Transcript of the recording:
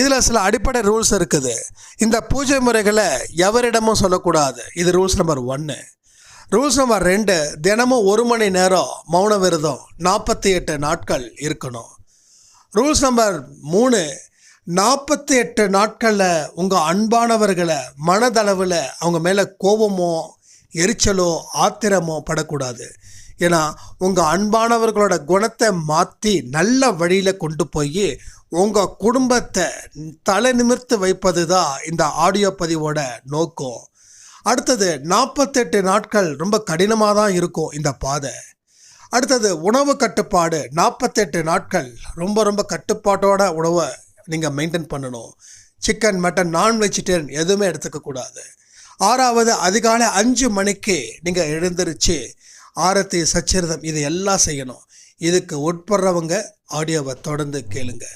இதில் சில அடிப்படை ரூல்ஸ் இருக்குது. இந்த பூஜை முறைகளை எவரிடமும் சொல்லக்கூடாது. இது ரூல்ஸ் நம்பர் 1. ரூல்ஸ் நம்பர் 2, தினமும் 1 மணி நேரம் மௌன விரதம் 48 நாட்கள் இருக்கணும். ரூல்ஸ் நம்பர் 3, 48 நாட்களில் உங்கள் அன்பானவர்களை மனதளவில் அவங்க மேலே கோபமோ எரிச்சலோ ஆத்திரமோ படக்கூடாது. ஏன்னா உங்கள் அன்பானவர்களோட குணத்தை மாற்றி நல்ல வழியில் கொண்டு போய் உங்கள் குடும்பத்தை தலை நிமிர்த்து வைப்பது தான் இந்த ஆடியோ பதிவோட நோக்கம். அடுத்தது 48 நாட்கள் ரொம்ப கடினமாக தான் இருக்கும் இந்த பாதை. அடுத்தது உணவு கட்டுப்பாடு. 48 நாட்கள் ரொம்ப கட்டுப்பாட்டோட உணவை நீங்கள் மெயின்டைன் பண்ணணும். சிக்கன், மட்டன், நான் வெஜிடேரியன் எதுவுமே எடுத்துக்கக்கூடாது. 6வது, அதிகாலை 5 மணிக்கு நீங்கள் எழுந்திருச்சு ஆரத்தி, சச்சரிதம் இது எல்லாம் செய்யணும். இதுக்கு உட்படுறவங்க ஆடியோவை தொடர்ந்து கேளுங்க.